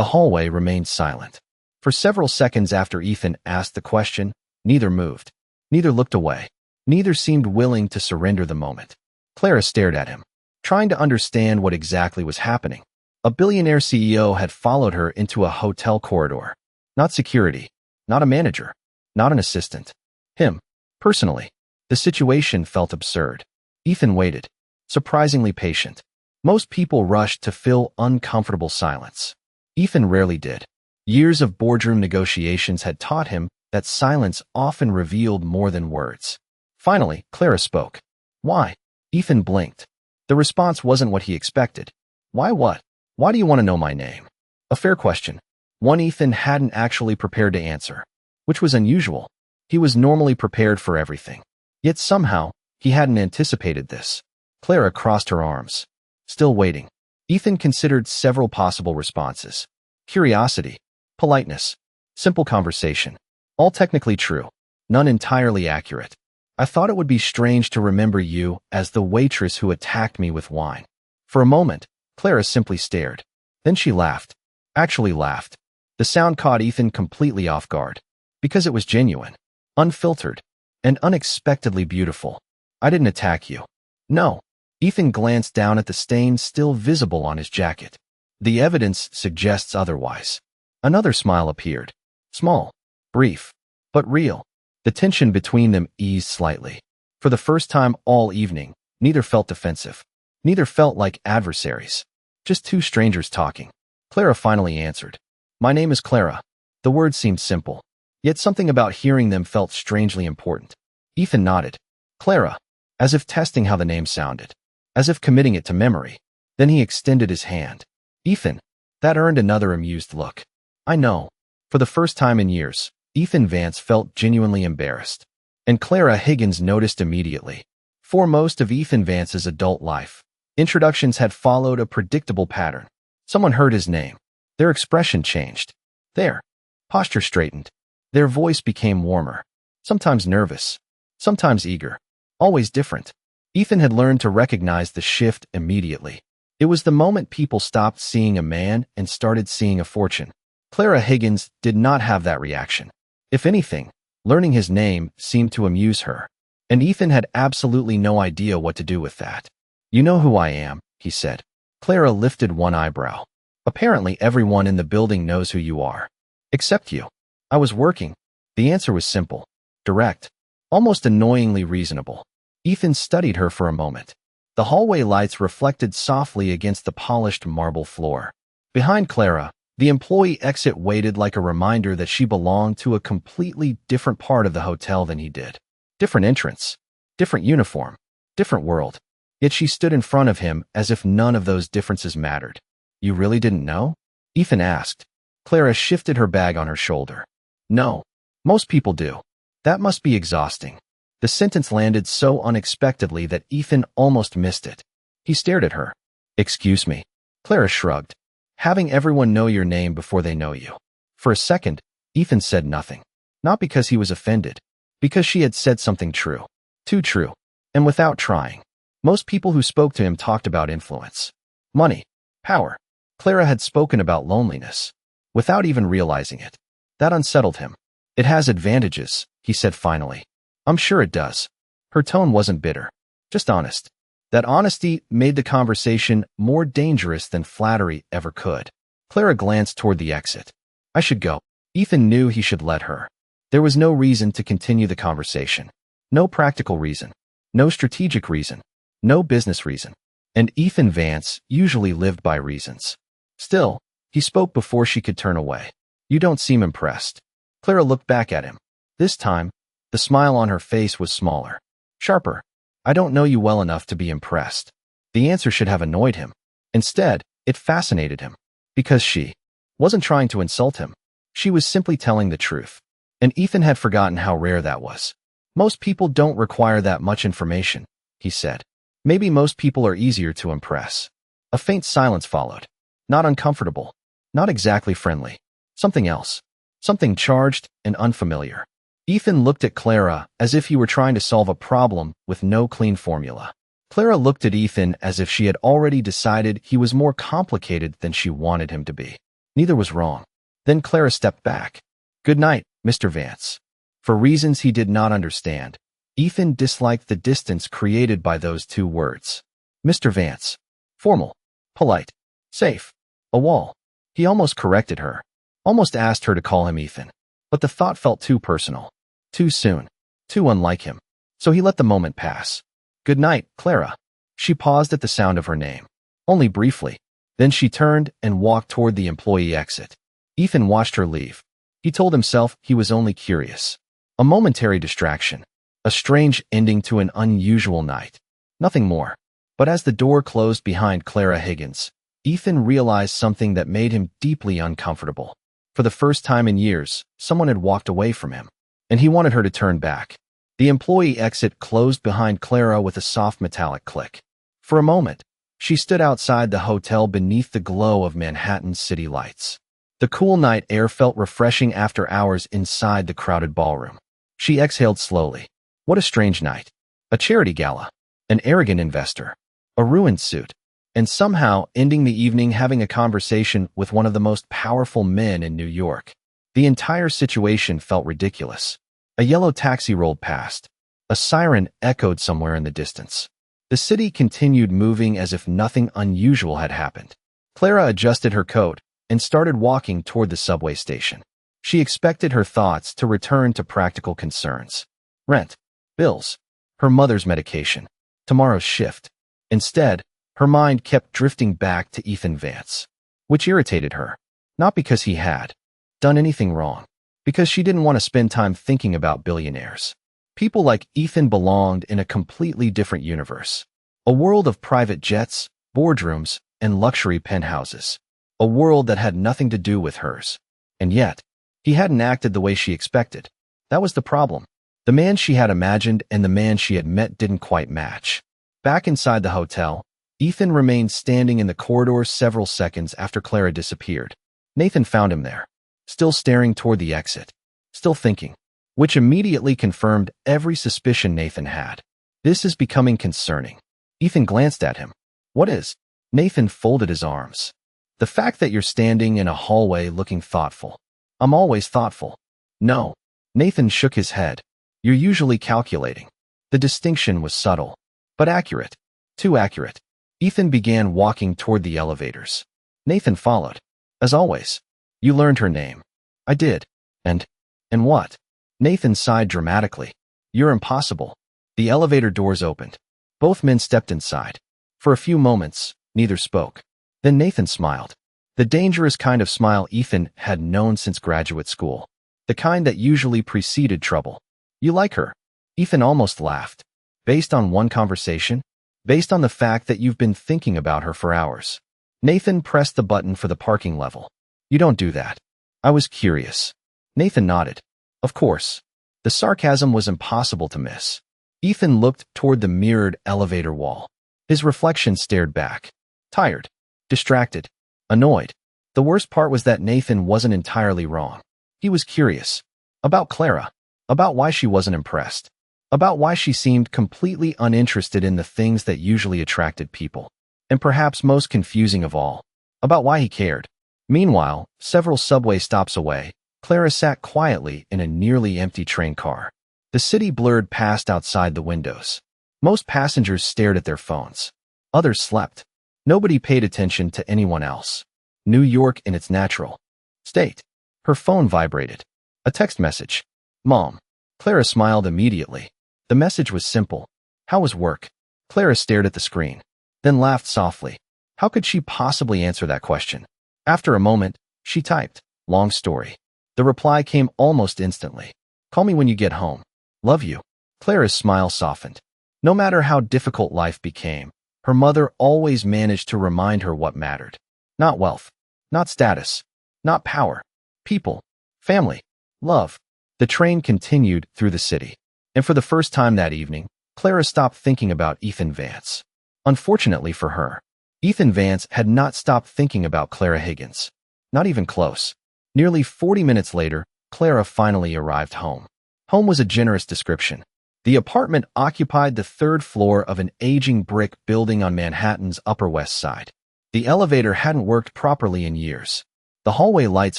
The hallway remained silent. For several seconds after Ethan asked the question, neither moved. Neither looked away. Neither seemed willing to surrender the moment. Clara stared at him, trying to understand what exactly was happening. A billionaire CEO had followed her into a hotel corridor. Not security, not a manager, not an assistant. Him, personally. The situation felt absurd. Ethan waited, surprisingly patient. Most people rushed to fill uncomfortable silence. Ethan rarely did. Years of boardroom negotiations had taught him that silence often revealed more than words. Finally, Clara spoke. Why? Ethan blinked. The response wasn't what he expected. Why what? Why do you want to know my name? A fair question. One Ethan hadn't actually prepared to answer, which was unusual. He was normally prepared for everything. Yet somehow, he hadn't anticipated this. Clara crossed her arms. Still waiting. Ethan considered several possible responses. Curiosity, politeness, simple conversation. All technically true, none entirely accurate. I thought it would be strange to remember you as the waitress who attacked me with wine. For a moment, Clara simply stared. Then she laughed. Actually laughed. The sound caught Ethan completely off guard. Because it was genuine, unfiltered, and unexpectedly beautiful. I didn't attack you. No. Ethan glanced down at the stain still visible on his jacket. The evidence suggests otherwise. Another smile appeared. Small, brief, but real. The tension between them eased slightly. For the first time all evening, neither felt defensive. Neither felt like adversaries. Just two strangers talking. Clara finally answered. My name is Clara. The words seemed simple. Yet something about hearing them felt strangely important. Ethan nodded. Clara, as if testing how the name sounded. As if committing it to memory. Then he extended his hand. Ethan. That earned another amused look. I know. For the first time in years, Ethan Vance felt genuinely embarrassed. And Clara Higgins noticed immediately. For most of Ethan Vance's adult life, introductions had followed a predictable pattern. Someone heard his name. Their expression changed. Their posture straightened. Their voice became warmer. Sometimes nervous. Sometimes eager. Always different. Ethan had learned to recognize the shift immediately. It was the moment people stopped seeing a man and started seeing a fortune. Clara Higgins did not have that reaction. If anything, learning his name seemed to amuse her. And Ethan had absolutely no idea what to do with that. You know who I am, he said. Clara lifted one eyebrow. Apparently everyone in the building knows who you are. Except you. I was working. The answer was simple. Direct. Almost annoyingly reasonable. Ethan studied her for a moment. The hallway lights reflected softly against the polished marble floor. Behind Clara, the employee exit waited like a reminder that she belonged to a completely different part of the hotel than he did. Different entrance. Different uniform. Different world. Yet she stood in front of him as if none of those differences mattered. You really didn't know? Ethan asked. Clara shifted her bag on her shoulder. No. Most people do. That must be exhausting. The sentence landed so unexpectedly that Ethan almost missed it. He stared at her. Excuse me. Clara shrugged. Having everyone know your name before they know you. For a second, Ethan said nothing. Not because he was offended. Because she had said something true. Too true. And without trying. Most people who spoke to him talked about influence. Money. Power. Clara had spoken about loneliness. Without even realizing it. That unsettled him. It has advantages, he said finally. I'm sure it does. Her tone wasn't bitter. Just honest. That honesty made the conversation more dangerous than flattery ever could. Clara glanced toward the exit. I should go. Ethan knew he should let her. There was no reason to continue the conversation. No practical reason. No strategic reason. No business reason. And Ethan Vance usually lived by reasons. Still, he spoke before she could turn away. You don't seem impressed. Clara looked back at him. This time, the smile on her face was smaller. Sharper. I don't know you well enough to be impressed. The answer should have annoyed him. Instead, it fascinated him. Because she wasn't trying to insult him. She was simply telling the truth. And Ethan had forgotten how rare that was. Most people don't require that much information, he said. Maybe most people are easier to impress. A faint silence followed. Not uncomfortable. Not exactly friendly. Something else. Something charged and unfamiliar. Ethan looked at Clara as if he were trying to solve a problem with no clean formula. Clara looked at Ethan as if she had already decided he was more complicated than she wanted him to be. Neither was wrong. Then Clara stepped back. "Good night, Mr. Vance." For reasons he did not understand, Ethan disliked the distance created by those two words. Mr. Vance. Formal. Polite. Safe. A wall. He almost corrected her. Almost asked her to call him Ethan. But the thought felt too personal. Too soon. Too unlike him. So he let the moment pass. "Good night, Clara." She paused at the sound of her name. Only briefly. Then she turned and walked toward the employee exit. Ethan watched her leave. He told himself he was only curious. A momentary distraction. A strange ending to an unusual night. Nothing more. But as the door closed behind Clara Higgins, Ethan realized something that made him deeply uncomfortable. For the first time in years, someone had walked away from him, and he wanted her to turn back. The employee exit closed behind Clara with a soft metallic click. For a moment, she stood outside the hotel beneath the glow of Manhattan's city lights. The cool night air felt refreshing after hours inside the crowded ballroom. She exhaled slowly. What a strange night. A charity gala. An arrogant investor. A ruined suit. And somehow ending the evening having a conversation with one of the most powerful men in New York. The entire situation felt ridiculous. A yellow taxi rolled past. A siren echoed somewhere in the distance. The city continued moving as if nothing unusual had happened. Clara adjusted her coat and started walking toward the subway station. She expected her thoughts to return to practical concerns. Rent, bills, her mother's medication, tomorrow's shift. Instead, her mind kept drifting back to Ethan Vance, which irritated her, not because he had done anything wrong, because she didn't want to spend time thinking about billionaires. People like Ethan belonged in a completely different universe, a world of private jets, boardrooms, and luxury penthouses, a world that had nothing to do with hers. And yet, he hadn't acted the way she expected. That was the problem. The man she had imagined and the man she had met didn't quite match. Back inside the hotel, Ethan remained standing in the corridor several seconds after Clara disappeared. Nathan found him there, still staring toward the exit, still thinking, which immediately confirmed every suspicion Nathan had. This is becoming concerning. Ethan glanced at him. What is? Nathan folded his arms. The fact that you're standing in a hallway looking thoughtful. I'm always thoughtful. No. Nathan shook his head. You're usually calculating. The distinction was subtle, but accurate. Too accurate. Ethan began walking toward the elevators. Nathan followed. As always. You learned her name. I did. And what? Nathan sighed dramatically. You're impossible. The elevator doors opened. Both men stepped inside. For a few moments, neither spoke. Then Nathan smiled. The dangerous kind of smile Ethan had known since graduate school. The kind that usually preceded trouble. You like her? Ethan almost laughed. Based on one conversation? Based on the fact that you've been thinking about her for hours. Nathan pressed the button for the parking level. You don't do that. I was curious. Nathan nodded. Of course. The sarcasm was impossible to miss. Ethan looked toward the mirrored elevator wall. His reflection stared back. Tired. Distracted. Annoyed. The worst part was that Nathan wasn't entirely wrong. He was curious. About Clara. About why she wasn't impressed. About why she seemed completely uninterested in the things that usually attracted people. And perhaps most confusing of all, about why he cared. Meanwhile, several subway stops away, Clara sat quietly in a nearly empty train car. The city blurred past outside the windows. Most passengers stared at their phones. Others slept. Nobody paid attention to anyone else. New York in its natural state. Her phone vibrated. A text message. Mom. Clara smiled immediately. The message was simple. How was work? Clara stared at the screen, then laughed softly. How could she possibly answer that question? After a moment, she typed, long story. The reply came almost instantly. Call me when you get home. Love you. Clara's smile softened. No matter how difficult life became, her mother always managed to remind her what mattered. Not wealth, not status, not power. People, family, love. The train continued through the city. And for the first time that evening, Clara stopped thinking about Ethan Vance. Unfortunately for her, Ethan Vance had not stopped thinking about Clara Higgins. Not even close. Nearly 40 minutes later, Clara finally arrived home. Home was a generous description. The apartment occupied the third floor of an aging brick building on Manhattan's Upper West Side. The elevator hadn't worked properly in years. The hallway lights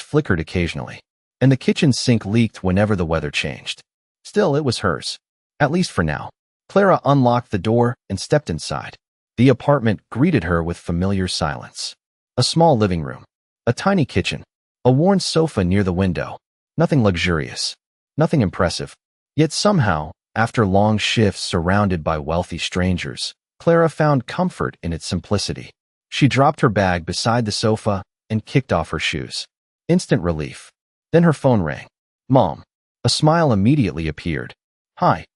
flickered occasionally, and the kitchen sink leaked whenever the weather changed. Still, it was hers. At least for now. Clara unlocked the door and stepped inside. The apartment greeted her with familiar silence. A small living room. A tiny kitchen. A worn sofa near the window. Nothing luxurious. Nothing impressive. Yet somehow, after long shifts surrounded by wealthy strangers, Clara found comfort in its simplicity. She dropped her bag beside the sofa and kicked off her shoes. Instant relief. Then her phone rang. Mom. A smile immediately appeared. Hi.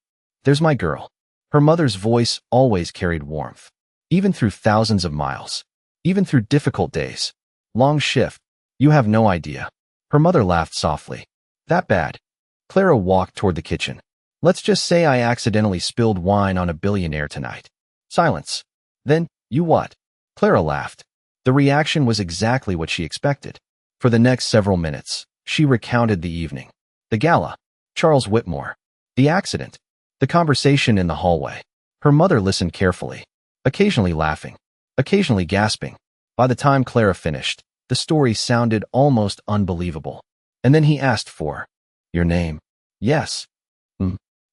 There's my girl. Her mother's voice always carried warmth. Even through thousands of miles. Even through difficult days. Long shift. You have no idea. Her mother laughed softly. That bad? Clara walked toward the kitchen. Let's just say I accidentally spilled wine on a billionaire tonight. Silence. Then, you what? Clara laughed. The reaction was exactly what she expected. For the next several minutes, she recounted the evening. The gala. Charles Whitmore. The accident. The conversation in the hallway. Her mother listened carefully, occasionally laughing, occasionally gasping. By the time Clara finished, the story sounded almost unbelievable. And then he asked for your name. Yes.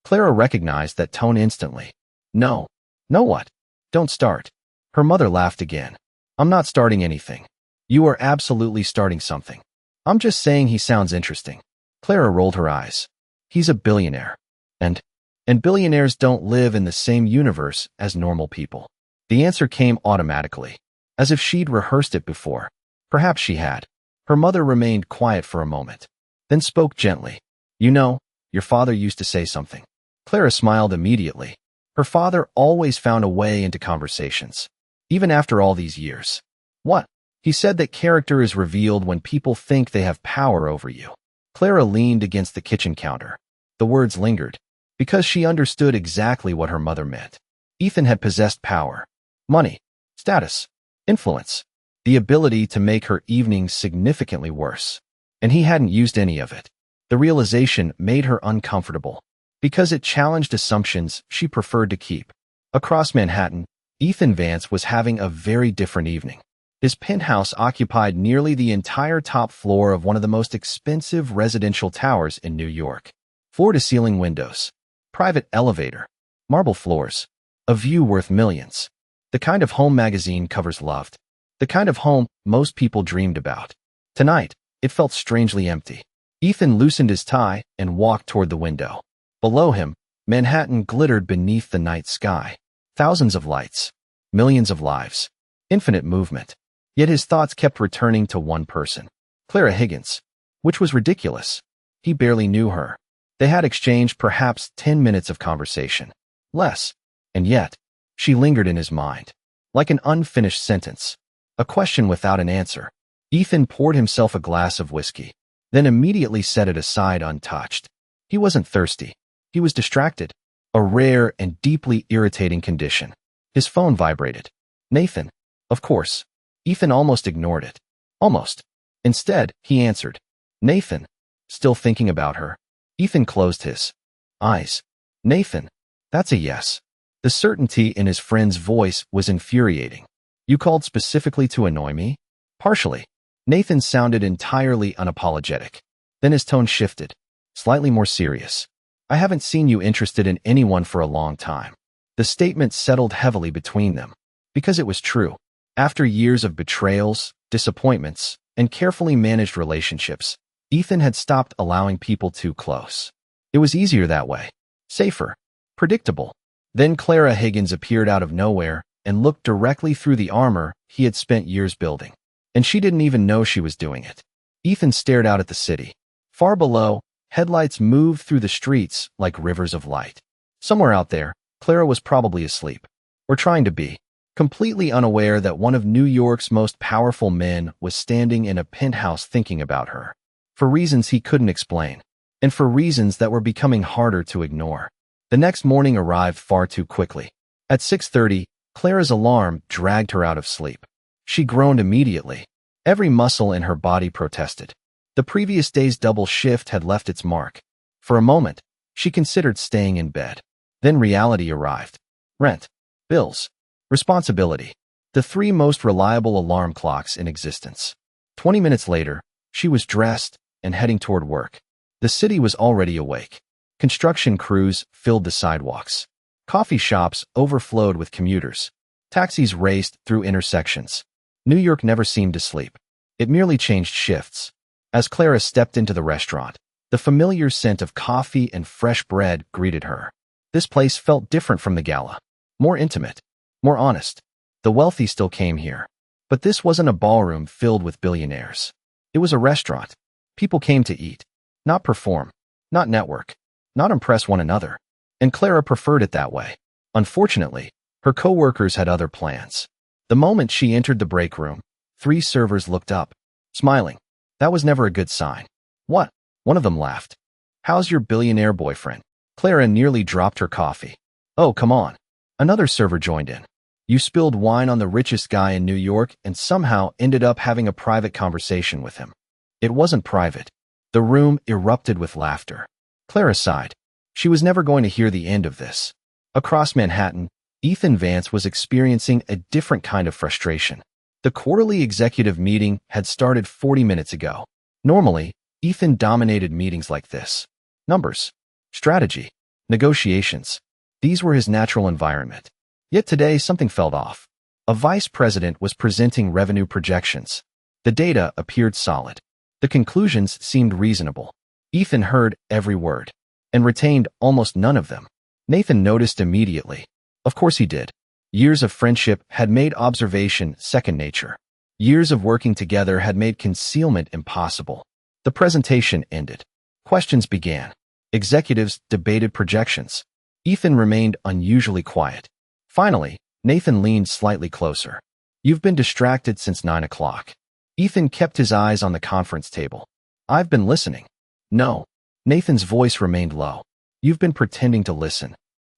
Clara recognized that tone instantly. No. No what? Don't start. Her mother laughed again. I'm not starting anything. You are absolutely starting something. I'm just saying he sounds interesting. Clara rolled her eyes. He's a billionaire. And billionaires don't live in the same universe as normal people. The answer came automatically, as if she'd rehearsed it before. Perhaps she had. Her mother remained quiet for a moment, then spoke gently. You know, your father used to say something. Clara smiled immediately. Her father always found a way into conversations, even after all these years. What? He said that character is revealed when people think they have power over you. Clara leaned against the kitchen counter. The words lingered, because she understood exactly what her mother meant. Ethan had possessed power, money, status, influence, the ability to make her evenings significantly worse. And he hadn't used any of it. The realization made her uncomfortable, because it challenged assumptions she preferred to keep. Across Manhattan, Ethan Vance was having a very different evening. His penthouse occupied nearly the entire top floor of one of the most expensive residential towers in New York. Floor-to-ceiling windows, private elevator, marble floors, a view worth millions. The kind of home magazine covers loved. The kind of home most people dreamed about. Tonight, it felt strangely empty. Ethan loosened his tie and walked toward the window. Below him, Manhattan glittered beneath the night sky. Thousands of lights, millions of lives, infinite movement. Yet his thoughts kept returning to one person, Clara Higgins, which was ridiculous. He barely knew her. They had exchanged perhaps 10 minutes of conversation. Less. And yet, she lingered in his mind, like an unfinished sentence, a question without an answer. Ethan poured himself a glass of whiskey, then immediately set it aside untouched. He wasn't thirsty. He was distracted, a rare and deeply irritating condition. His phone vibrated. Nathan. Of course. Ethan almost ignored it. Almost. Instead, he answered. Nathan. Still thinking about her. Ethan closed his eyes. Nathan. That's a yes. The certainty in his friend's voice was infuriating. You called specifically to annoy me? Partially. Nathan sounded entirely unapologetic. Then his tone shifted, slightly more serious. I haven't seen you interested in anyone for a long time. The statement settled heavily between them, because it was true. After years of betrayals, disappointments, and carefully managed relationships, Ethan had stopped allowing people too close. It was easier that way. Safer. Predictable. Then Clara Higgins appeared out of nowhere and looked directly through the armor he had spent years building. And she didn't even know she was doing it. Ethan stared out at the city. Far below, headlights moved through the streets like rivers of light. Somewhere out there, Clara was probably asleep, or trying to be, completely unaware that one of New York's most powerful men was standing in a penthouse thinking about her, for reasons he couldn't explain, and for reasons that were becoming harder to ignore. The next morning arrived far too quickly. At 6:30, Clara's alarm dragged her out of sleep. She groaned immediately. Every muscle in her body protested. The previous day's double shift had left its mark. For a moment, she considered staying in bed. Then reality arrived. Rent, bills, responsibility. The three most reliable alarm clocks in existence. 20 minutes later, she was dressed and heading toward work. The city was already awake. Construction crews filled the sidewalks. Coffee shops overflowed with commuters. Taxis raced through intersections. New York never seemed to sleep. It merely changed shifts. As Clara stepped into the restaurant, the familiar scent of coffee and fresh bread greeted her. This place felt different from the gala. More intimate. More honest. The wealthy still came here. But this wasn't a ballroom filled with billionaires. It was a restaurant. People came to eat. Not perform. Not network. Not impress one another. And Clara preferred it that way. Unfortunately, her co-workers had other plans. The moment she entered the break room, 3 servers looked up, smiling. That was never a good sign. What? One of them laughed. How's your billionaire boyfriend? Clara nearly dropped her coffee. Oh, come on. Another server joined in. You spilled wine on the richest guy in New York and somehow ended up having a private conversation with him. It wasn't private. The room erupted with laughter. Clara sighed. She was never going to hear the end of this. Across Manhattan, Vance was experiencing a different kind of frustration. The quarterly executive meeting had started 40 minutes ago. Normally, Ethan dominated meetings like this. Numbers, strategy, negotiations. These were his natural environment. Yet today something felt off. A vice president was presenting revenue projections. The data appeared solid. The conclusions seemed reasonable. Ethan heard every word and retained almost none of them. Nathan noticed immediately. Of course he did. Years of friendship had made observation second nature. Years of working together had made concealment impossible. The presentation ended. Questions began. Executives debated projections. Ethan remained unusually quiet. Finally, Nathan leaned slightly closer. You've been distracted since 9 o'clock. Ethan kept his eyes on the conference table. I've been listening. No. Nathan's voice remained low. You've been pretending to listen.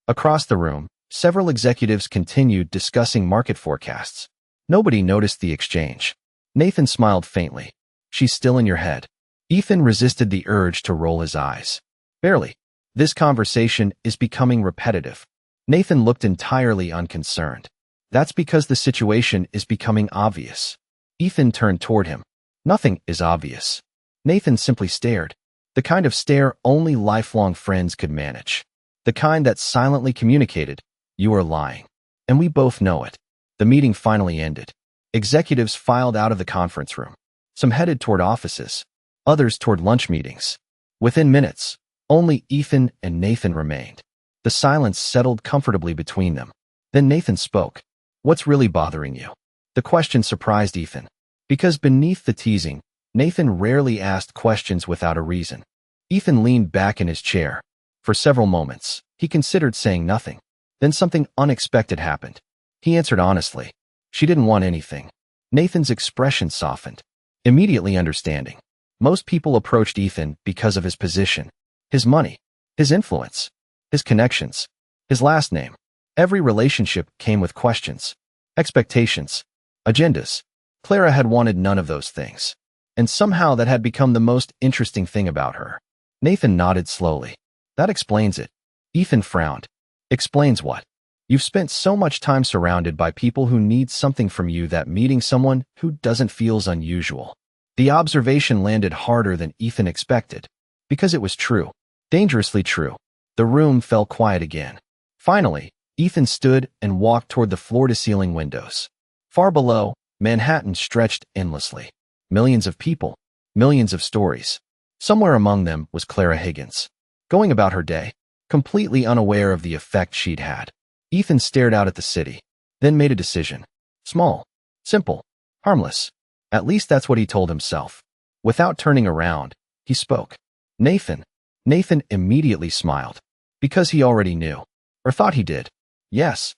Across the room, several executives continued discussing market forecasts. Nobody noticed the exchange. Nathan smiled faintly. She's still in your head. Ethan resisted the urge to roll his eyes. Barely. This conversation is becoming repetitive. Nathan looked entirely unconcerned. That's because the situation is becoming obvious. Ethan turned toward him. Nothing is obvious. Nathan simply stared. The kind of stare only lifelong friends could manage. The kind that silently communicated, you are lying. And we both know it. The meeting finally ended. Executives filed out of the conference room. Some headed toward offices. Others toward lunch meetings. Within minutes, only Ethan and Nathan remained. The silence settled comfortably between them. Then Nathan spoke. What's really bothering you? The question surprised Ethan. Because beneath the teasing, Nathan rarely asked questions without a reason. Ethan leaned back in his chair. For several moments, he considered saying nothing. Then something unexpected happened. He answered honestly. She didn't want anything. Nathan's expression softened. Immediately understanding. Most people approached Ethan because of his position, his money, his influence, his connections, his last name. Every relationship came with questions, expectations, agendas. Clara had wanted none of those things. And somehow that had become the most interesting thing about her. Nathan nodded slowly. That explains it. Ethan frowned. Explains what? You've spent so much time surrounded by people who need something from you that meeting someone who doesn't feels unusual. The observation landed harder than Ethan expected. Because it was true. Dangerously true. The room fell quiet again. Finally, Ethan stood and walked toward the floor-to-ceiling windows. Far below, Manhattan stretched endlessly. Millions of people. Millions of stories. Somewhere among them was Clara Higgins. Going about her day, completely unaware of the effect she'd had. Ethan stared out at the city, then made a decision. Small. Simple. Harmless. At least that's what he told himself. Without turning around, he spoke. Nathan. Nathan immediately smiled. Because he already knew. Or thought he did. Yes.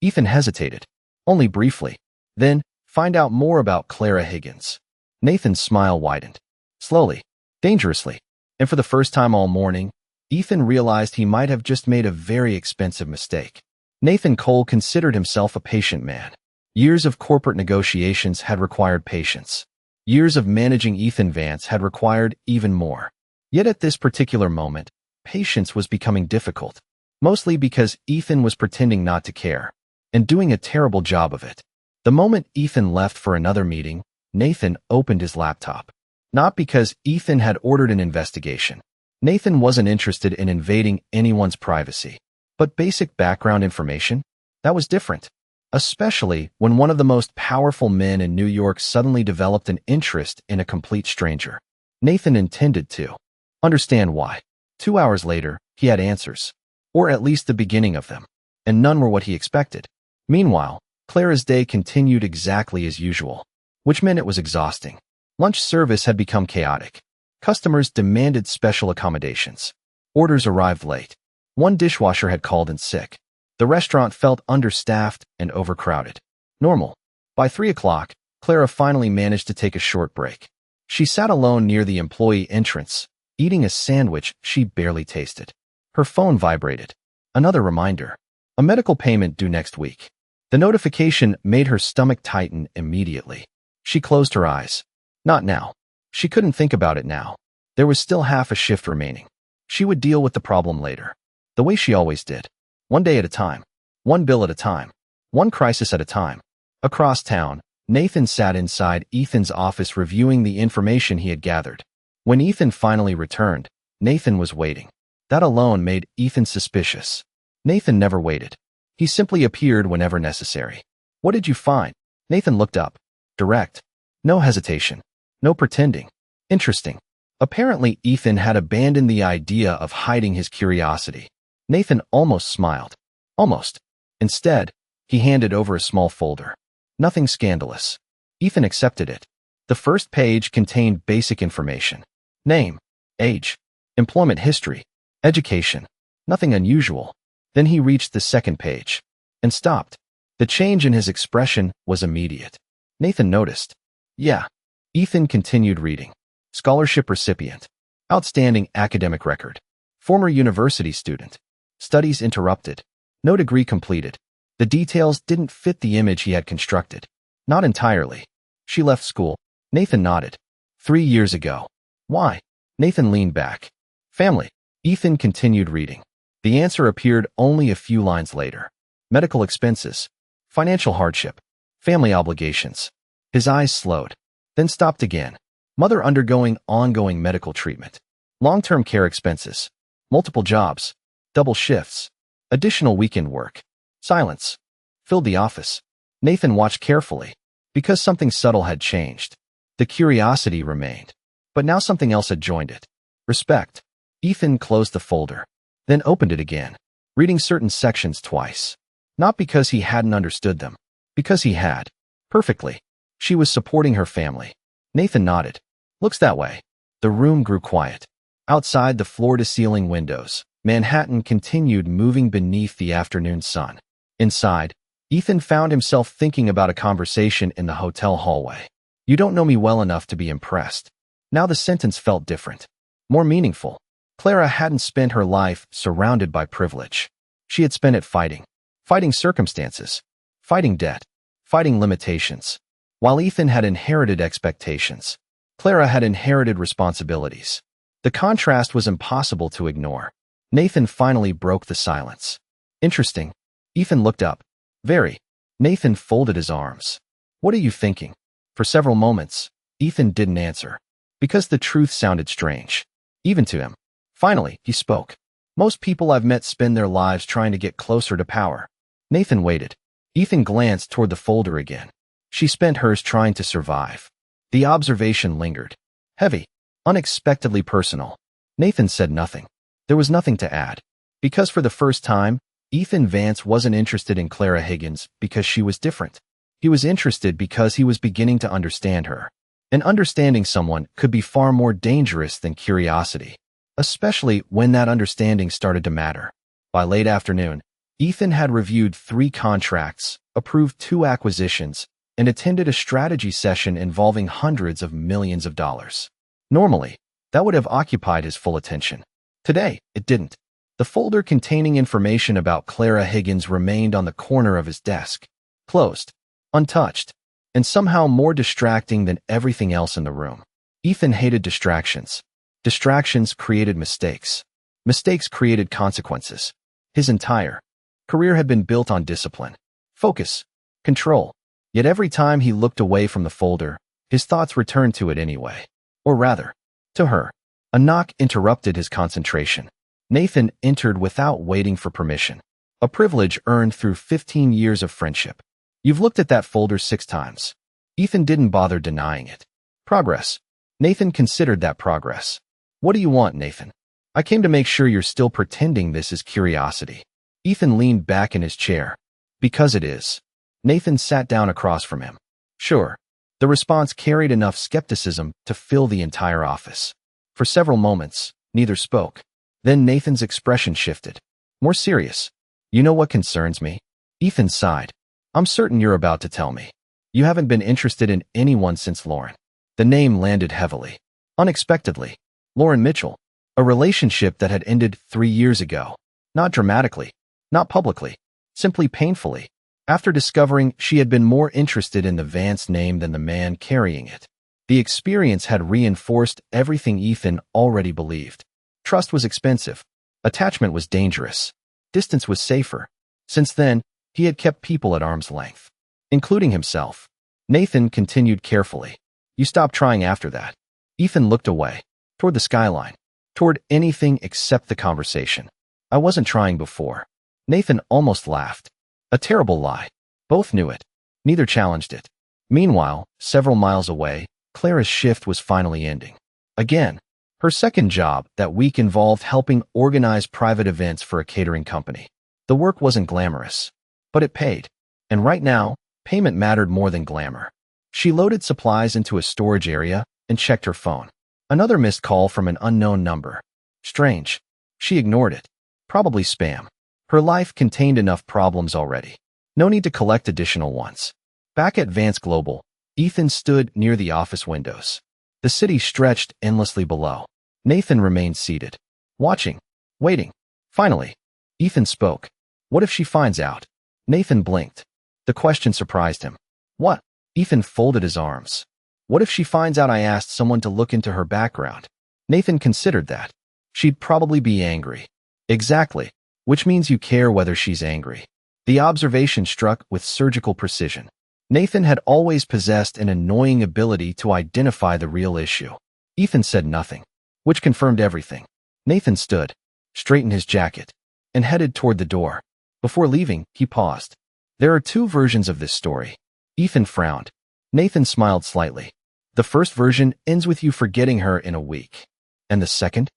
Ethan hesitated. Only briefly. Then, find out more about Clara Higgins. Nathan's smile widened. Slowly. Dangerously. And for the first time all morning, Ethan realized he might have just made a very expensive mistake. Nathan Cole considered himself a patient man. Years of corporate negotiations had required patience. Years of managing Ethan Vance had required even more. Yet at this particular moment, patience was becoming difficult. Mostly because Ethan was pretending not to care. And doing a terrible job of it. The moment Ethan left for another meeting, Nathan opened his laptop. Not because Ethan had ordered an investigation. Nathan wasn't interested in invading anyone's privacy. But basic background information? That was different. Especially when one of the most powerful men in New York suddenly developed an interest in a complete stranger. Nathan intended to understand why. 2 hours later, he had answers. Or at least the beginning of them. And none were what he expected. Meanwhile, Clara's day continued exactly as usual, which meant it was exhausting. Lunch service had become chaotic. Customers demanded special accommodations. Orders arrived late. One dishwasher had called in sick. The restaurant felt understaffed and overcrowded. Normal. By 3 o'clock, Clara finally managed to take a short break. She sat alone near the employee entrance, eating a sandwich she barely tasted. Her phone vibrated. Another reminder. A medical payment due next week. The notification made her stomach tighten immediately. She closed her eyes. Not now. She couldn't think about it now. There was still half a shift remaining. She would deal with the problem later. The way she always did. One day at a time. One bill at a time. One crisis at a time. Across town, Nathan sat inside Ethan's office reviewing the information he had gathered. When Ethan finally returned, Nathan was waiting. That alone made Ethan suspicious. Nathan never waited. He simply appeared whenever necessary. What did you find? Nathan looked up. Direct. No hesitation. No pretending. Interesting. Apparently, Ethan had abandoned the idea of hiding his curiosity. Nathan almost smiled. Almost. Instead, he handed over a small folder. Nothing scandalous. Ethan accepted it. The first page contained basic information. Name, age, employment history, education. Nothing unusual. Then he reached the second page. And stopped. The change in his expression was immediate. Nathan noticed. Yeah. Ethan continued reading. Scholarship recipient. Outstanding academic record. Former university student. Studies interrupted. No degree completed. The details didn't fit the image he had constructed. Not entirely. She left school. Nathan nodded. 3 years ago. Why? Nathan leaned back. Family. Ethan continued reading. The answer appeared only a few lines later. Medical expenses. Financial hardship. Family obligations. His eyes slowed. Then stopped again. Mother undergoing ongoing medical treatment. Long-term care expenses. Multiple jobs. Double shifts. Additional weekend work. Silence. Filled the office. Nathan watched carefully. Because something subtle had changed. The curiosity remained. But now something else had joined it. Respect. Ethan closed the folder. Then opened it again. Reading certain sections twice. Not because he hadn't understood them. Because he had. Perfectly. She was supporting her family. Nathan nodded. Looks that way. The room grew quiet. Outside the floor-to-ceiling windows, Manhattan continued moving beneath the afternoon sun. Inside, Ethan found himself thinking about a conversation in the hotel hallway. You don't know me well enough to be impressed. Now the sentence felt different. More meaningful. Clara hadn't spent her life surrounded by privilege. She had spent it fighting. Fighting circumstances. Fighting debt. Fighting limitations. While Ethan had inherited expectations, Clara had inherited responsibilities. The contrast was impossible to ignore. Nathan finally broke the silence. Interesting. Ethan looked up. Very. Nathan folded his arms. What are you thinking? For several moments, Ethan didn't answer. Because the truth sounded strange. Even to him. Finally, he spoke. Most people I've met spend their lives trying to get closer to power. Nathan waited. Ethan glanced toward the folder again. She spent hers trying to survive. The observation lingered. Heavy. Unexpectedly personal. Nathan said nothing. There was nothing to add. Because for the first time, Ethan Vance wasn't interested in Clara Higgins because she was different. He was interested because he was beginning to understand her. And understanding someone could be far more dangerous than curiosity, especially when that understanding started to matter. By late afternoon, Ethan had reviewed 3 contracts, approved 2 acquisitions, and attended a strategy session involving hundreds of millions of dollars. Normally, that would have occupied his full attention. Today, it didn't. The folder containing information about Clara Higgins remained on the corner of his desk, closed, untouched, and somehow more distracting than everything else in the room. Ethan hated distractions. Distractions created mistakes. Mistakes created consequences. His entire career had been built on discipline, focus, control. Yet every time he looked away from the folder, His thoughts returned to it anyway. Or rather, to her. A knock interrupted his concentration. Nathan entered without waiting for permission. A privilege earned through 15 years of friendship. You've looked at that folder 6 times. Ethan didn't bother denying it. Progress. Nathan considered that progress. What do you want, Nathan? I came to make sure you're still pretending this is curiosity. Ethan leaned back in his chair. Because it is. Nathan sat down across from him. Sure. The response carried enough skepticism to fill the entire office. For several moments, neither spoke. Then Nathan's expression shifted. More serious. You know what concerns me? Ethan sighed. I'm certain you're about to tell me. You haven't been interested in anyone since Lauren. The name landed heavily. Unexpectedly. Lauren Mitchell. A relationship that had ended 3 years ago. Not dramatically. Not publicly. Simply painfully. After discovering she had been more interested in the Vance name than the man carrying it. The experience had reinforced everything Ethan already believed. Trust was expensive. Attachment was dangerous. Distance was safer. Since then, he had kept people at arm's length, including himself. Nathan continued carefully. You stopped trying after that. Ethan looked away, toward the skyline, toward anything except the conversation. I wasn't trying before. Nathan almost laughed. A terrible lie. Both knew it. Neither challenged it. Meanwhile, several miles away, Clara's shift was finally ending. Again, her second job that week involved helping organize private events for a catering company. The work wasn't glamorous, but it paid. And right now, payment mattered more than glamour. She loaded supplies into a storage area and checked her phone. Another missed call from an unknown number. Strange. She ignored it. Probably spam. Her life contained enough problems already. No need to collect additional ones. Back at Vance Global, Ethan stood near the office windows. The city stretched endlessly below. Nathan remained seated, watching, waiting. Finally, Ethan spoke. What if she finds out? Nathan blinked. The question surprised him. What? Ethan folded his arms. What if she finds out I asked someone to look into her background? Nathan considered that. She'd probably be angry. Exactly. Which means you care whether she's angry. The observation struck with surgical precision. Nathan had always possessed an annoying ability to identify the real issue. Ethan said nothing, which confirmed everything. Nathan stood, straightened his jacket, and headed toward the door. Before leaving, he paused. There are 2 versions of this story. Ethan frowned. Nathan smiled slightly. The first version ends with you forgetting her in a week. And the second?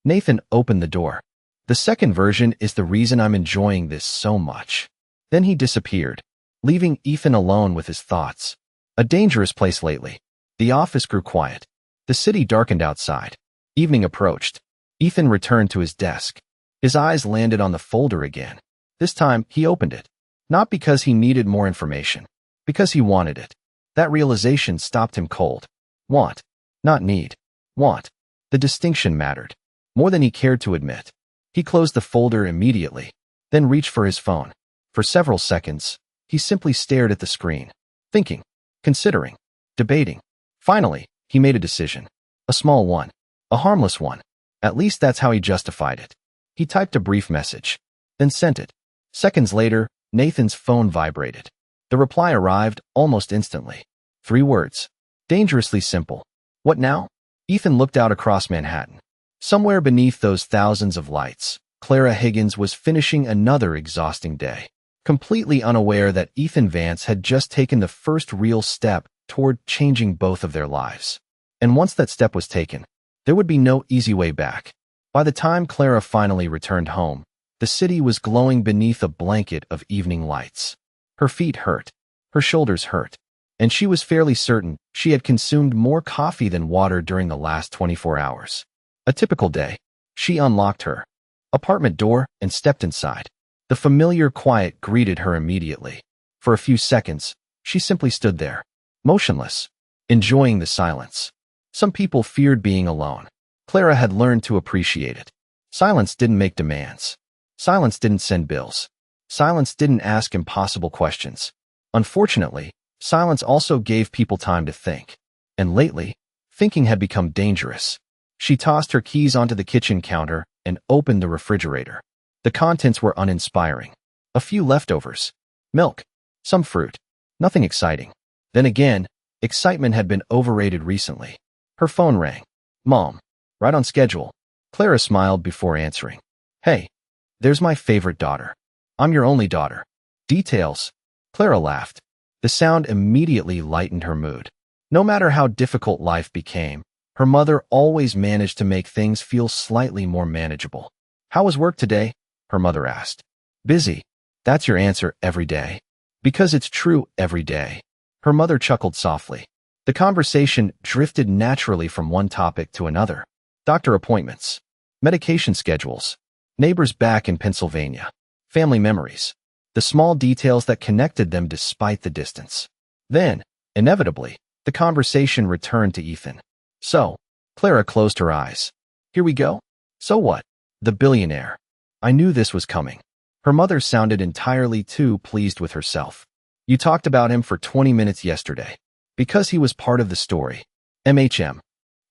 Nathan opened the door. The second version is the reason I'm enjoying this so much. Then he disappeared, leaving Ethan alone with his thoughts. A dangerous place lately. The office grew quiet. The city darkened outside. Evening approached. Ethan returned to his desk. His eyes landed on the folder again. This time, he opened it. Not because he needed more information. Because he wanted it. That realization stopped him cold. Want. Not need. Want. The distinction mattered. More than he cared to admit. He closed the folder immediately, then reached for his phone. For several seconds, he simply stared at the screen, thinking, considering, debating. Finally, he made a decision. A small one. A harmless one. At least that's how he justified it. He typed a brief message, then sent it. Seconds later, Nathan's phone vibrated. The reply arrived almost instantly. 3 words. Dangerously simple. What now? Ethan looked out across Manhattan. Somewhere beneath those thousands of lights, Clara Higgins was finishing another exhausting day, completely unaware that Ethan Vance had just taken the first real step toward changing both of their lives. And once that step was taken, there would be no easy way back. By the time Clara finally returned home, the city was glowing beneath a blanket of evening lights. Her feet hurt. Her shoulders hurt. And she was fairly certain she had consumed more coffee than water during the last 24 hours. A typical day. She unlocked her apartment door and stepped inside. The familiar quiet greeted her immediately. For a few seconds, she simply stood there, motionless, enjoying the silence. Some people feared being alone. Clara had learned to appreciate it. Silence didn't make demands. Silence didn't send bills. Silence didn't ask impossible questions. Unfortunately, silence also gave people time to think. And lately, thinking had become dangerous. She tossed her keys onto the kitchen counter and opened the refrigerator. The contents were uninspiring. A few leftovers. Milk. Some fruit. Nothing exciting. Then again, Excitement had been overrated recently. Her phone rang. Mom. Right on schedule. Clara smiled before answering. Hey, there's my favorite daughter. I'm your only daughter. Details. Clara laughed. The sound immediately lightened her mood. No matter how difficult life became, her mother always managed to make things feel slightly more manageable. How was work today? Her mother asked. Busy. That's your answer every day. Because it's true every day. Her mother chuckled softly. The conversation drifted naturally from one topic to another. Doctor appointments. Medication schedules. Neighbors back in Pennsylvania. Family memories. The small details that connected them despite the distance. Then, inevitably, the conversation returned to Ethan. So, Clara closed her eyes. Here we go? So what? The billionaire. I knew this was coming. Her mother sounded entirely too pleased with herself. You talked about him for 20 minutes yesterday. Because he was part of the story. MHM.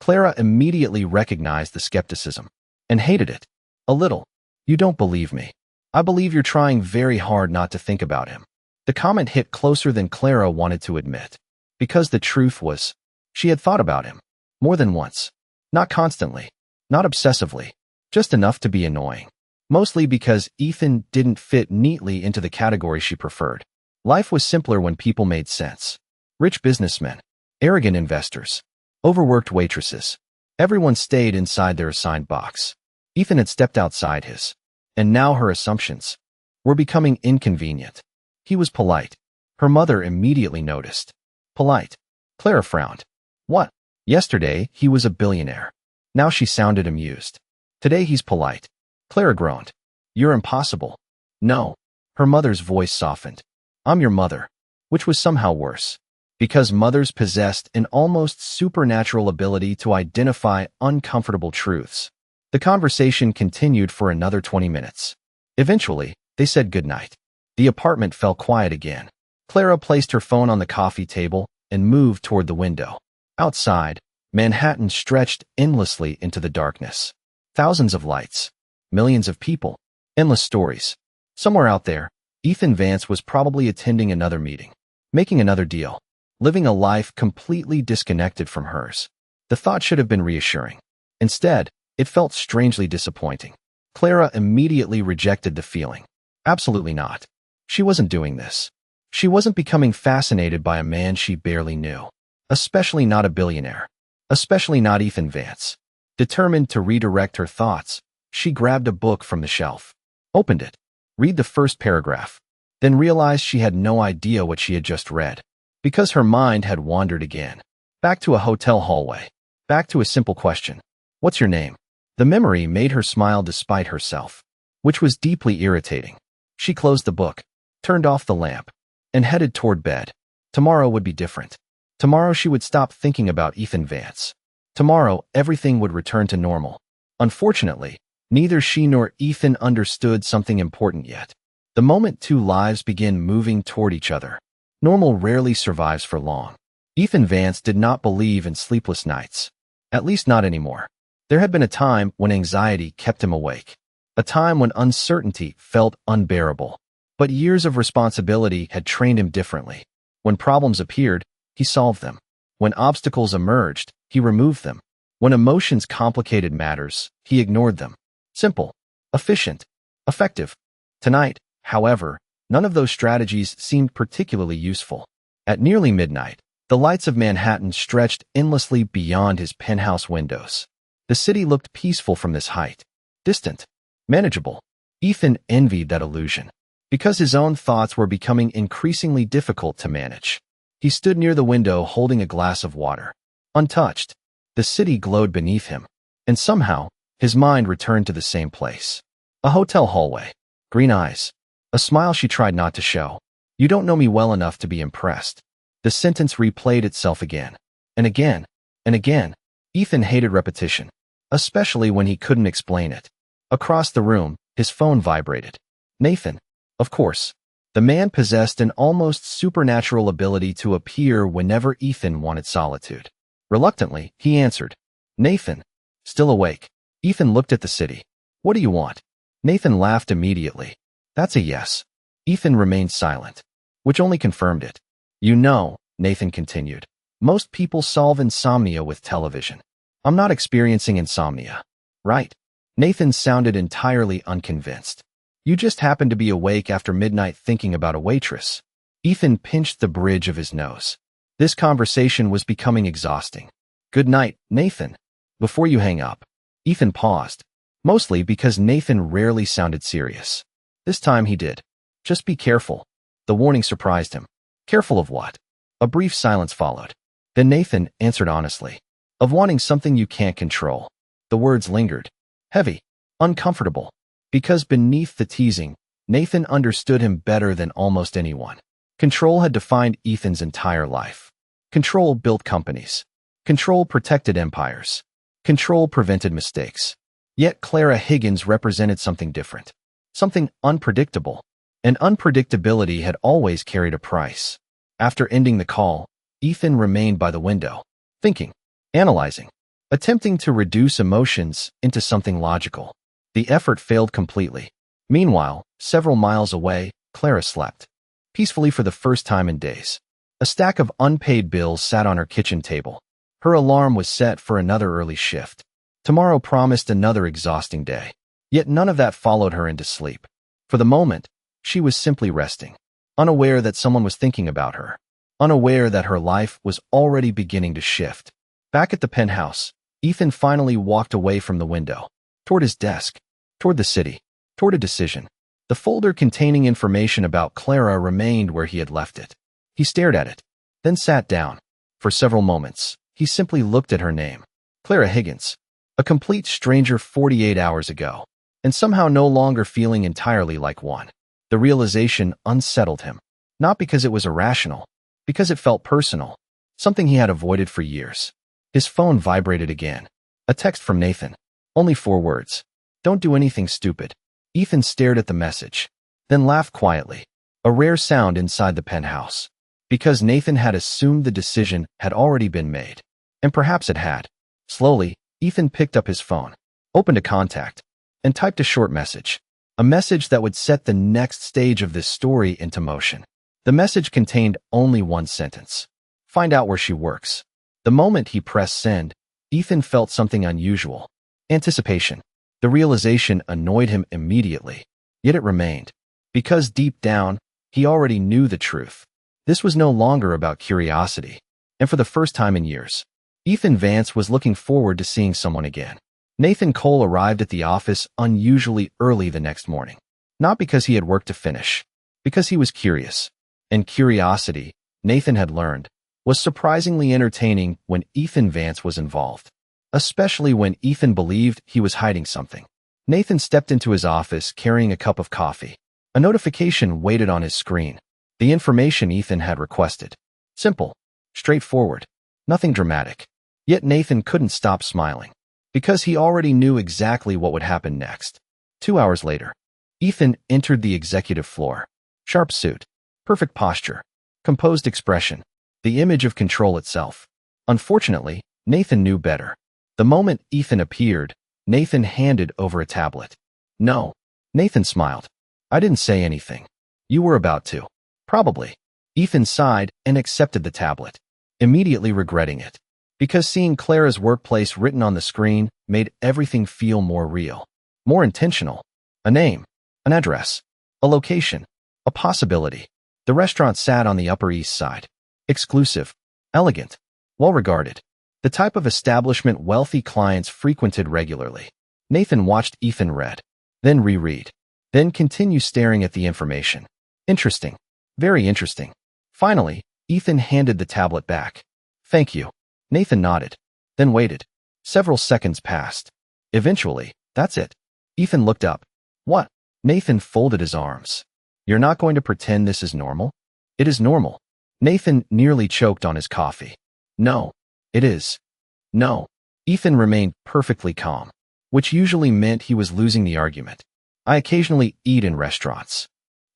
Clara immediately recognized the skepticism. And hated it. A little. You don't believe me. I believe you're trying very hard not to think about him. The comment hit closer than Clara wanted to admit. Because the truth was, she had thought about him. More than once. Not constantly. Not obsessively. Just enough to be annoying. Mostly because Ethan didn't fit neatly into the category she preferred. Life was simpler when people made sense. Rich businessmen. Arrogant investors. Overworked waitresses. Everyone stayed inside their assigned box. Ethan had stepped outside his. And now her assumptions were becoming inconvenient. He was polite. Her mother immediately noticed. Polite. Clara frowned. What? Yesterday, he was a billionaire. Now she sounded amused. Today he's polite. Clara groaned. You're impossible. No. Her mother's voice softened. I'm your mother. Which was somehow worse. Because mothers possessed an almost supernatural ability to identify uncomfortable truths. The conversation continued for another 20 minutes. Eventually, they said goodnight. The apartment fell quiet again. Clara placed her phone on the coffee table and moved toward the window. Outside, Manhattan stretched endlessly into the darkness. Thousands of lights. Millions of people. Endless stories. Somewhere out there, Ethan Vance was probably attending another meeting. Making another deal. Living a life completely disconnected from hers. The thought should have been reassuring. Instead, it felt strangely disappointing. Clara immediately rejected the feeling. Absolutely not. She wasn't doing this. She wasn't becoming fascinated by a man she barely knew. Especially not a billionaire. Especially not Ethan Vance. Determined to redirect her thoughts, she grabbed a book from the shelf. Opened it. Read the first paragraph. Then realized she had no idea what she had just read. Because her mind had wandered again. Back to a hotel hallway. Back to a simple question. What's your name? The memory made her smile despite herself, which was deeply irritating. She closed the book, turned off the lamp, and headed toward bed. Tomorrow would be different. Tomorrow she would stop thinking about Ethan Vance. Tomorrow, everything would return to normal. Unfortunately, neither she nor Ethan understood something important yet. The moment two lives begin moving toward each other, normal rarely survives for long. Ethan Vance did not believe in sleepless nights. At least not anymore. There had been a time when anxiety kept him awake. A time when uncertainty felt unbearable. But years of responsibility had trained him differently. When problems appeared, he solved them. When obstacles emerged, he removed them. When emotions complicated matters, he ignored them. Simple. Efficient. Effective. Tonight, however, none of those strategies seemed particularly useful. At nearly midnight, the lights of Manhattan stretched endlessly beyond his penthouse windows. The city looked peaceful from this height. Distant. Manageable. Ethan envied that illusion. Because his own thoughts were becoming increasingly difficult to manage. He stood near the window holding a glass of water. Untouched. The city glowed beneath him. And somehow, his mind returned to the same place. A hotel hallway. Green eyes. A smile she tried not to show. You don't know me well enough to be impressed. The sentence replayed itself again. And again. And again. Ethan hated repetition. Especially when he couldn't explain it. Across the room, his phone vibrated. Nathan. Of course. The man possessed an almost supernatural ability to appear whenever Ethan wanted solitude. Reluctantly, he answered. Nathan. Still awake. Ethan looked at the city. What do you want? Nathan laughed immediately. That's a yes. Ethan remained silent. Which only confirmed it. You know, Nathan continued. Most people solve insomnia with television. I'm not experiencing insomnia. Right? Nathan sounded entirely unconvinced. You just happened to be awake after midnight thinking about a waitress. Ethan pinched the bridge of his nose. This conversation was becoming exhausting. Good night, Nathan. Before you hang up. Ethan paused, mostly because Nathan rarely sounded serious. This time he did. Just be careful. The warning surprised him. Careful of what? A brief silence followed. Then Nathan answered honestly. Of wanting something you can't control. The words lingered. Heavy. Uncomfortable. Because beneath the teasing, Nathan understood him better than almost anyone. Control had defined Ethan's entire life. Control built companies. Control protected empires. Control prevented mistakes. Yet Clara Higgins represented something different. Something unpredictable. And unpredictability had always carried a price. After ending the call, Ethan remained by the window, thinking, analyzing, attempting to reduce emotions into something logical. The effort failed completely. Meanwhile, several miles away, Clara slept. Peacefully for the first time in days. A stack of unpaid bills sat on her kitchen table. Her alarm was set for another early shift. Tomorrow promised another exhausting day. Yet none of that followed her into sleep. For the moment, she was simply resting, unaware that someone was thinking about her, unaware that her life was already beginning to shift. Back at the penthouse, Ethan finally walked away from the window, toward his desk, toward the city, toward a decision. The folder containing information about Clara remained where he had left it. He stared at it, then sat down. For several moments, he simply looked at her name. Clara Higgins, a complete stranger 48 hours ago, and somehow no longer feeling entirely like one. The realization unsettled him, not because it was irrational, because it felt personal, something he had avoided for years. His phone vibrated again. A text from Nathan. Only 4 words. Don't do anything stupid. Ethan stared at the message, then laughed quietly, a rare sound inside the penthouse, because Nathan had assumed the decision had already been made. And perhaps it had. Slowly, Ethan picked up his phone, opened a contact, and typed a short message. A message that would set the next stage of this story into motion. The message contained only one sentence. Find out where she works. The moment he pressed send, Ethan felt something unusual. Anticipation. The realization annoyed him immediately. Yet it remained. Because deep down, he already knew the truth. This was no longer about curiosity. And for the first time in years, Vance was looking forward to seeing someone again. Nathan Cole arrived at the office unusually early the next morning. Not because he had work to finish, because he was curious. And curiosity, Nathan had learned, was surprisingly entertaining when Vance was involved. Especially when Ethan believed he was hiding something. Nathan stepped into his office carrying a cup of coffee. A notification waited on his screen. The information Ethan had requested. Simple. Straightforward. Nothing dramatic. Yet Nathan couldn't stop smiling. Because he already knew exactly what would happen next. 2 hours later, Ethan entered the executive floor. Sharp suit. Perfect posture. Composed expression. The image of control itself. Unfortunately, Nathan knew better. The moment Ethan appeared, Nathan handed over a tablet. No. Nathan smiled. I didn't say anything. You were about to. Probably. Ethan sighed and accepted the tablet, immediately regretting it. Because seeing Clara's workplace written on the screen made everything feel more real, more intentional. A name, an address, a location, a possibility. The restaurant sat on the Upper East Side. Exclusive, elegant, well-regarded. The type of establishment wealthy clients frequented regularly. Nathan watched Ethan read, then reread, then continue staring at the information. Interesting. Very interesting. Finally, Ethan handed the tablet back. Thank you. Nathan nodded, then waited. Several seconds passed. Eventually, that's it. Ethan looked up. What? Nathan folded his arms. You're not going to pretend this is normal? It is normal. Nathan nearly choked on his coffee. No. It is. No. Ethan remained perfectly calm, which usually meant he was losing the argument. I occasionally eat in restaurants.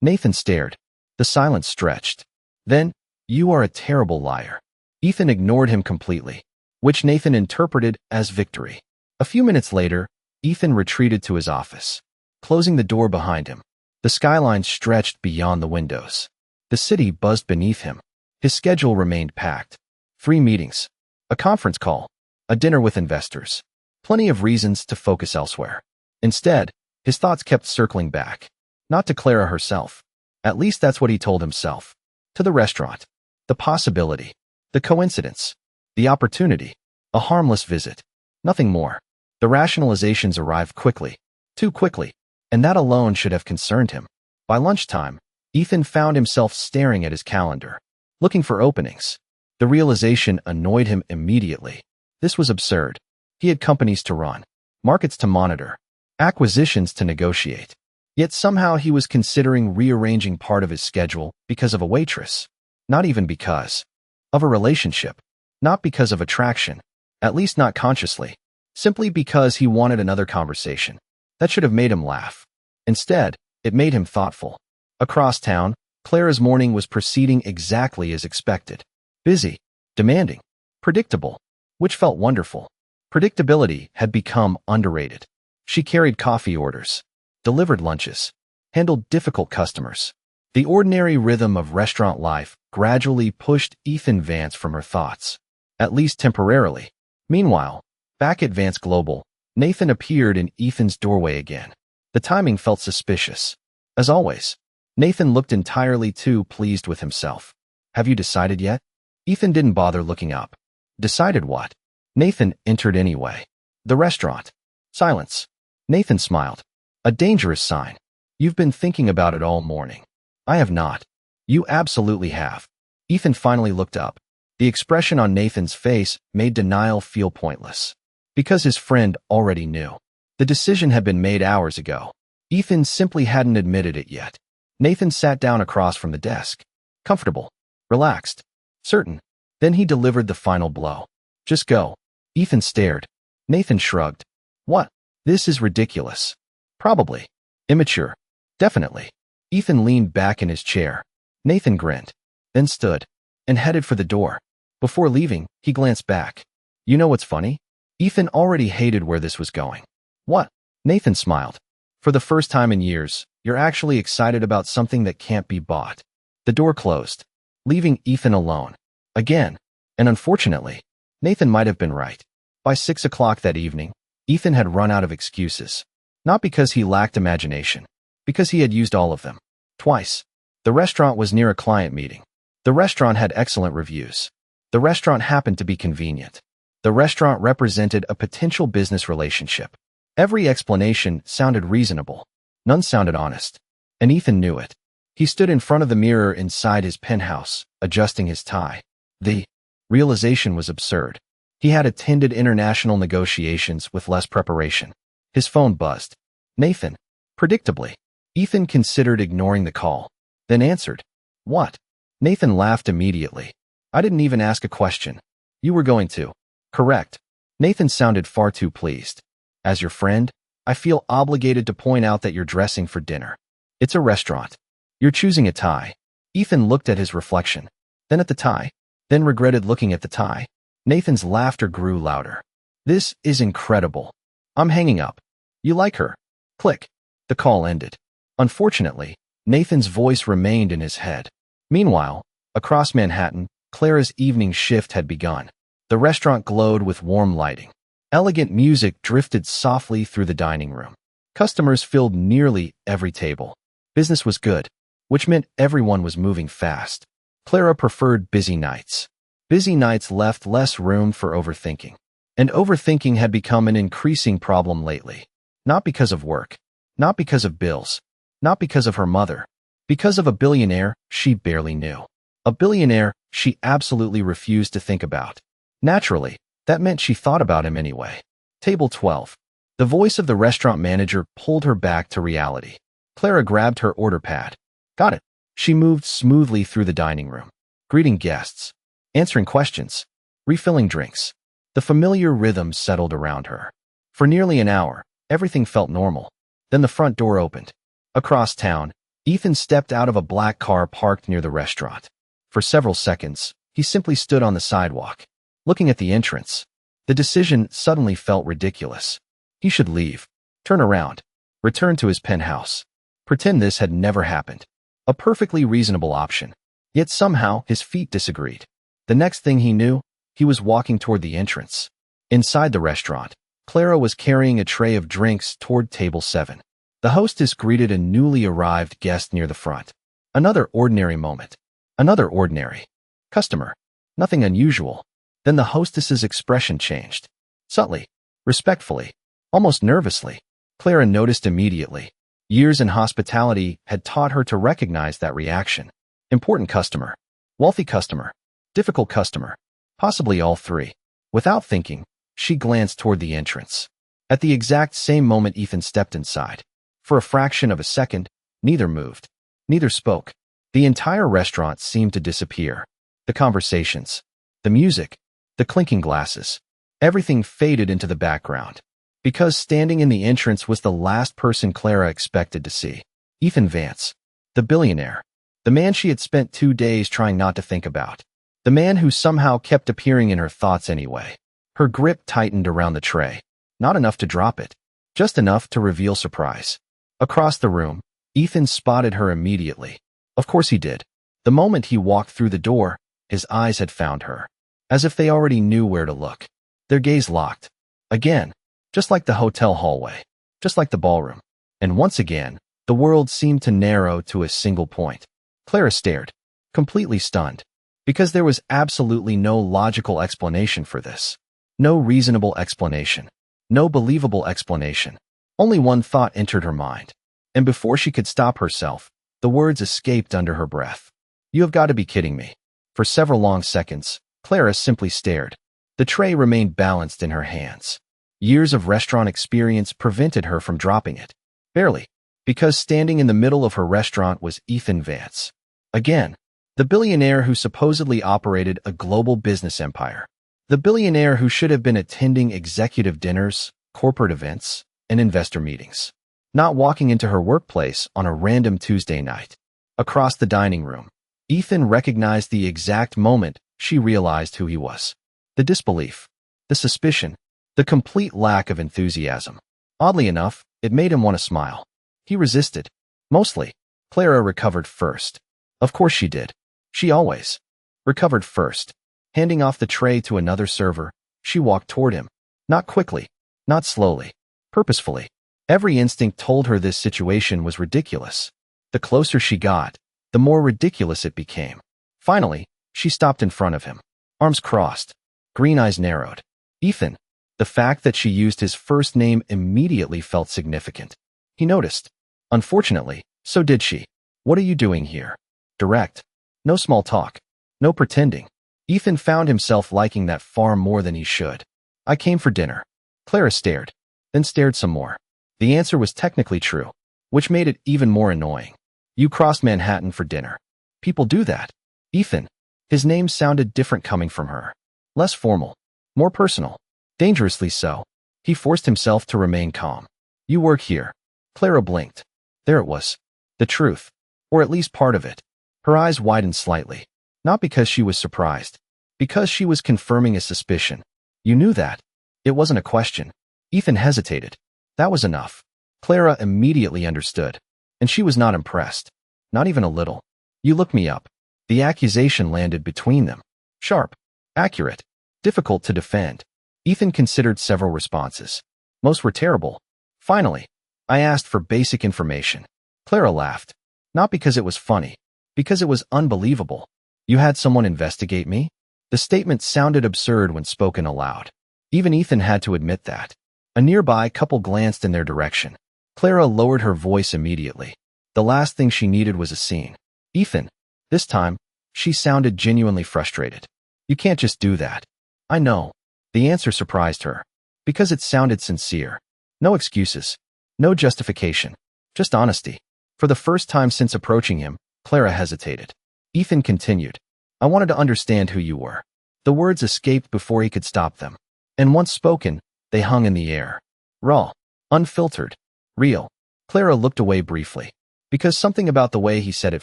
Nathan stared. The silence stretched. Then, you are a terrible liar. Ethan ignored him completely, which Nathan interpreted as victory. A few minutes later, Ethan retreated to his office, closing the door behind him. The skyline stretched beyond the windows. The city buzzed beneath him. His schedule remained packed, 3 meetings, a conference call, a dinner with investors. Plenty of reasons to focus elsewhere. Instead, his thoughts kept circling back. Not to Clara herself. At least that's what he told himself. To the restaurant. The possibility. The coincidence. The opportunity. A harmless visit. Nothing more. The rationalizations arrived quickly. Too quickly. And that alone should have concerned him. By lunchtime, Ethan found himself staring at his calendar, looking for openings. The realization annoyed him immediately. This was absurd. He had companies to run, markets to monitor, acquisitions to negotiate. Yet somehow he was considering rearranging part of his schedule because of a waitress. Not even because of a relationship. Not because of attraction. At least not consciously. Simply because he wanted another conversation. That should have made him laugh. Instead, it made him thoughtful. Across town, Clara's morning was proceeding exactly as expected. Busy, demanding, predictable, which felt wonderful. Predictability had become underrated. She carried coffee orders, delivered lunches, handled difficult customers. The ordinary rhythm of restaurant life gradually pushed Ethan Vance from her thoughts, at least temporarily. Meanwhile, back at Vance Global, Nathan appeared in Ethan's doorway again. The timing felt suspicious. As always, Nathan looked entirely too pleased with himself. Have you decided yet? Ethan didn't bother looking up. Decided what? Nathan entered anyway. The restaurant. Silence. Nathan smiled. A dangerous sign. You've been thinking about it all morning. I have not. You absolutely have. Ethan finally looked up. The expression on Nathan's face made denial feel pointless. Because his friend already knew. The decision had been made hours ago. Ethan simply hadn't admitted it yet. Nathan sat down across from the desk. Comfortable. Relaxed. Certain. Then he delivered the final blow. Just go. Ethan stared. Nathan shrugged. What? This is ridiculous. Probably. Immature. Definitely. Ethan leaned back in his chair. Nathan grinned. Then stood. And headed for the door. Before leaving, he glanced back. You know what's funny? Ethan already hated where this was going. What? Nathan smiled. For the first time in years, you're actually excited about something that can't be bought. The door closed, leaving Ethan alone. Again. And unfortunately, Nathan might have been right. By 6 o'clock that evening, Ethan had run out of excuses. Not because he lacked imagination. Because he had used all of them. Twice. The restaurant was near a client meeting. The restaurant had excellent reviews. The restaurant happened to be convenient. The restaurant represented a potential business relationship. Every explanation sounded reasonable. None sounded honest. And Ethan knew it. He stood in front of the mirror inside his penthouse, adjusting his tie. The realization was absurd. He had attended international negotiations with less preparation. His phone buzzed. Nathan. Predictably. Ethan considered ignoring the call, then answered. What? Nathan laughed immediately. I didn't even ask a question. You were going to. Correct. Nathan sounded far too pleased. As your friend, I feel obligated to point out that you're dressing for dinner. It's a restaurant. You're choosing a tie. Ethan looked at his reflection, then at the tie, then regretted looking at the tie. Nathan's laughter grew louder. This is incredible. I'm hanging up. You like her? Click. The call ended. Unfortunately, Nathan's voice remained in his head. Meanwhile, across Manhattan, Clara's evening shift had begun. The restaurant glowed with warm lighting. Elegant music drifted softly through the dining room. Customers filled nearly every table. Business was good, which meant everyone was moving fast. Clara preferred busy nights. Busy nights left less room for overthinking. And overthinking had become an increasing problem lately. Not because of work. Not because of bills. Not because of her mother. Because of a billionaire she barely knew. A billionaire she absolutely refused to think about. Naturally, that meant she thought about him anyway. Table 12. The voice of the restaurant manager pulled her back to reality. Clara grabbed her order pad. Got it. She moved smoothly through the dining room, greeting guests, answering questions, refilling drinks. The familiar rhythm settled around her. For nearly an hour, everything felt normal. Then the front door opened. Across town, Ethan stepped out of a black car parked near the restaurant. For several seconds, he simply stood on the sidewalk, looking at the entrance. The decision suddenly felt ridiculous. He should leave, turn around, return to his penthouse, pretend this had never happened. A perfectly reasonable option. Yet somehow his feet disagreed. The next thing he knew, He was walking toward the entrance. Inside the restaurant, Clara was carrying a tray of drinks toward table 7. The hostess greeted a newly arrived guest near the front. Another ordinary moment. Another ordinary customer. Nothing unusual. Then the hostess's expression changed. Subtly, respectfully, almost nervously. Clara noticed immediately. Years in hospitality had taught her to recognize that reaction. Important customer. Wealthy customer. Difficult customer. Possibly all three. Without thinking, she glanced toward the entrance. At the exact same moment Ethan stepped inside. For a fraction of a second, neither moved. Neither spoke. The entire restaurant seemed to disappear. The conversations, the music, the clinking glasses. Everything faded into the background. Because standing in the entrance was the last person Clara expected to see. Ethan Vance. The billionaire. The man she had spent 2 days trying not to think about. The man who somehow kept appearing in her thoughts anyway. Her grip tightened around the tray. Not enough to drop it. Just enough to reveal surprise. Across the room, Ethan spotted her immediately. Of course he did. The moment he walked through the door, his eyes had found her. As if they already knew where to look. Their gaze locked. Again. Just like the hotel hallway. Just like the ballroom. And once again, the world seemed to narrow to a single point. Clara stared. Completely stunned. Because there was absolutely no logical explanation for this. No reasonable explanation. No believable explanation. Only one thought entered her mind. And before she could stop herself, the words escaped under her breath. You have got to be kidding me. For several long seconds, Clara simply stared. The tray remained balanced in her hands. Years of restaurant experience prevented her from dropping it. Barely. Because standing in the middle of her restaurant was Ethan Vance. Again. The billionaire who supposedly operated a global business empire. The billionaire who should have been attending executive dinners, corporate events, and investor meetings. Not walking into her workplace on a random Tuesday night. Across the dining room, Ethan recognized the exact moment she realized who he was. The disbelief. The suspicion. The complete lack of enthusiasm. Oddly enough, it made him want to smile. He resisted. Mostly. Clara recovered first. Of course she did. She always recovered first. Handing off the tray to another server, she walked toward him. Not quickly. Not slowly. Purposefully. Every instinct told her this situation was ridiculous. The closer she got, the more ridiculous it became. Finally, she stopped in front of him. Arms crossed. Green eyes narrowed. Ethan. The fact that she used his first name immediately felt significant. He noticed. Unfortunately, so did she. What are you doing here? Direct. No small talk. No pretending. Ethan found himself liking that far more than he should. I came for dinner. Clara stared. Then stared some more. The answer was technically true, which made it even more annoying. You crossed Manhattan for dinner. People do that. Ethan. His name sounded different coming from her. Less formal. More personal. Dangerously so. He forced himself to remain calm. You work here. Clara blinked. There it was. The truth. Or at least part of it. Her eyes widened slightly. Not because she was surprised. Because she was confirming a suspicion. You knew that. It wasn't a question. Ethan hesitated. That was enough. Clara immediately understood. And she was not impressed. Not even a little. You looked me up. The accusation landed between them. Sharp. Accurate. Difficult to defend. Ethan considered several responses. Most were terrible. Finally, I asked for basic information. Clara laughed. Not because it was funny. Because it was unbelievable. You had someone investigate me? The statement sounded absurd when spoken aloud. Even Ethan had to admit that. A nearby couple glanced in their direction. Clara lowered her voice immediately. The last thing she needed was a scene. Ethan. This time, she sounded genuinely frustrated. You can't just do that. I know. The answer surprised her. Because it sounded sincere. No excuses. No justification. Just honesty. For the first time since approaching him, Clara hesitated. Ethan continued. I wanted to understand who you were. The words escaped before he could stop them. And once spoken, they hung in the air. Raw. Unfiltered. Real. Clara looked away briefly. Because something about the way he said it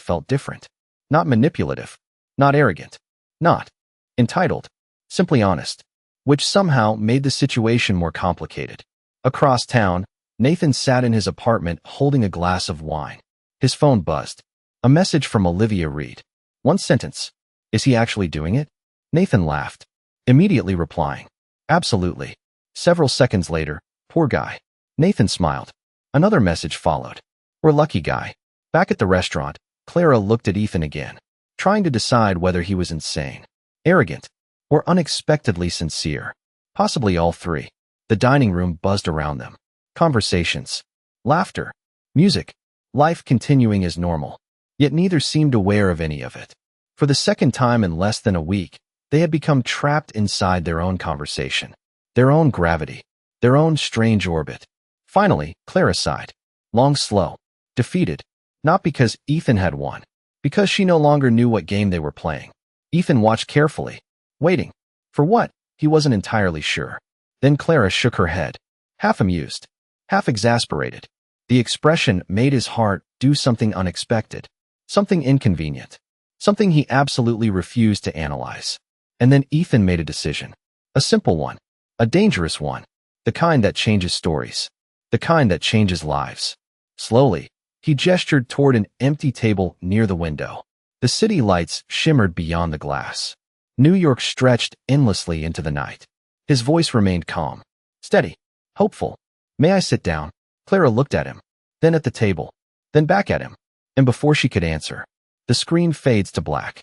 felt different. Not manipulative. Not arrogant. Not entitled. Simply honest. Which somehow made the situation more complicated. Across town, Nathan sat in his apartment holding a glass of wine. His phone buzzed. A message from Olivia Reed. One sentence. Is he actually doing it? Nathan laughed. immediately replying, "Absolutely." Several seconds later, "Poor guy." Nathan smiled. Another message followed. "We're lucky guy." Back at the restaurant, Clara looked at Ethan again, trying to decide whether he was insane, arrogant, or unexpectedly sincere. Possibly all three. The dining room buzzed around them. Conversations, laughter, music, life continuing as normal. Yet neither seemed aware of any of it. For the second time in less than a week, they had become trapped inside their own conversation, their own gravity, their own strange orbit. Finally, Clara sighed. Long, slow, defeated. Not because Ethan had won, because she no longer knew what game they were playing. Ethan watched carefully, waiting. For what? He wasn't entirely sure. Then Clara shook her head, half amused, half exasperated. The expression made his heart do something unexpected, something inconvenient, something he absolutely refused to analyze. And then Ethan made a decision. A simple one, a dangerous one, the kind that changes stories, the kind that changes lives. Slowly, he gestured toward an empty table near the window. The city lights shimmered beyond the glass. New York stretched endlessly into the night. His voice remained calm, steady, hopeful. "May I sit down?" Clara looked at him, then at the table, then back at him. And before she could answer, the screen fades to black.